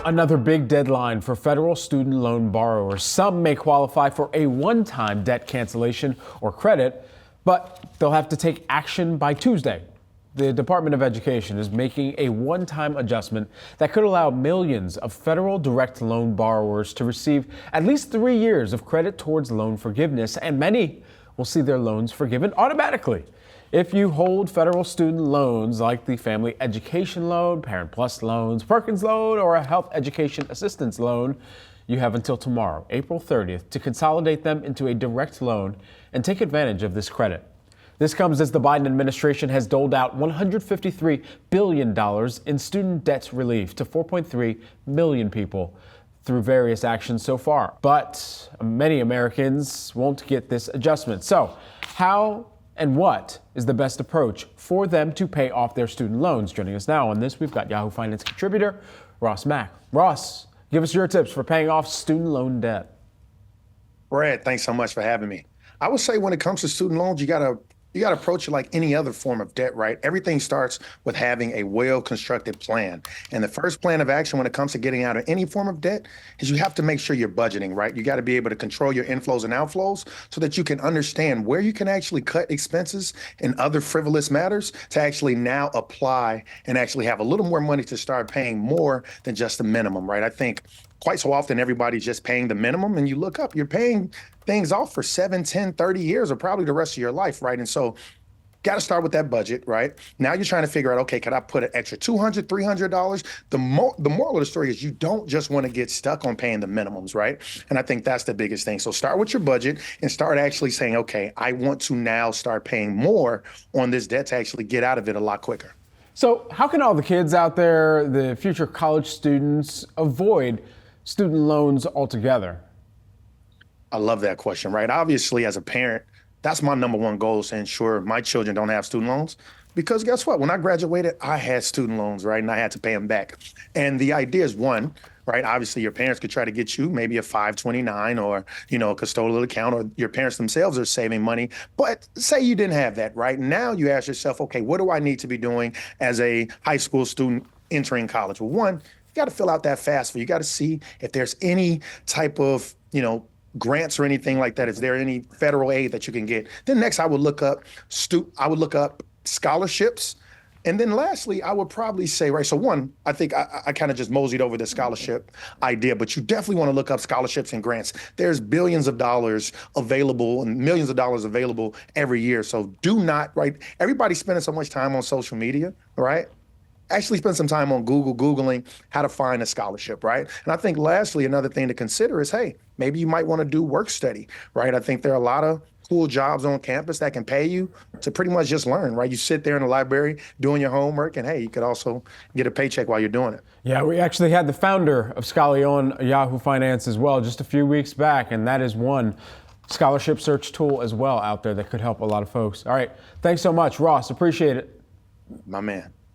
Another big deadline for federal student loan borrowers. Some may qualify for a one-time debt cancellation or credit, but they'll have to take action by Tuesday. The Department of Education is making a one-time adjustment that could allow millions of federal direct loan borrowers to receive at least 3 years of credit towards loan forgiveness, and many will see their loans forgiven automatically. If you hold federal student loans like the Family Education Loan, Parent Plus loans, Perkins Loan, or a Health Education Assistance Loan, you have until tomorrow, April 30th, to consolidate them into a direct loan and take advantage of this credit. This comes as the Biden administration has doled out $153 billion in student debt relief to 4.3 million people through various actions so far. But many Americans won't get this adjustment. So how and what is the best approach for them to pay off their student loans? Joining us now on this, we've got Yahoo Finance contributor Ross Mack. Ross, give us your tips for paying off student loan debt. Brad, thanks so much for having me. I would say when it comes to student loans, you gotta approach it like any other form of debt, right? Everything starts with having a well-constructed plan. And the first plan of action when it comes to getting out of any form of debt is you have to make sure you're budgeting, right? You got to be able to control your inflows and outflows so that you can understand where you can actually cut expenses and other frivolous matters to actually now apply and actually have a little more money to start paying more than just the minimum, right? I think quite so often everybody's just paying the minimum, and you look up, you're paying things off for 7, 10, 30 years, or probably the rest of your life, right? And so got to start with that budget, right? Now you're trying to figure out, okay, could I put an extra $200, $300? The moral of the story is you don't just want to get stuck on paying the minimums, right? And I think that's the biggest thing. So start with your budget and start actually saying, okay, I want to now start paying more on this debt to actually get out of it a lot quicker. So how can all the kids out there, the future college students, avoid student loans altogether? I love that question, right? Obviously, as a parent, that's my number one goal, is to ensure my children don't have student loans. Because guess what? When I graduated, I had student loans, right? And I had to pay them back. And the idea is, one, right? Obviously, your parents could try to get you maybe a 529 or, a custodial account, or your parents themselves are saving money. But say you didn't have that, right? Now you ask yourself, okay, what do I need to be doing as a high school student entering college? Well, one, you got to fill out that FAFSA. You got to see if there's any type of, grants or anything like that. Is there any federal aid that you can get? Then next, I would look up scholarships. And then lastly, I would probably say, right, so one, I think I kind of just moseyed over the scholarship idea, but you definitely want to look up scholarships and grants. There's billions of dollars available and millions of dollars available every year. So do not, right, everybody's spending so much time on social media, right? Actually spend some time on Googling how to find a scholarship, right? And I think lastly, another thing to consider is, hey, maybe you might want to do work study, right? I think there are a lot of cool jobs on campus that can pay you to pretty much just learn, right? You sit there in the library doing your homework, and hey, you could also get a paycheck while you're doing it. Yeah, we actually had the founder of Scholly on Yahoo Finance as well just a few weeks back, and that is one scholarship search tool as well out there that could help a lot of folks. All right, thanks so much, Ross. Appreciate it. My man.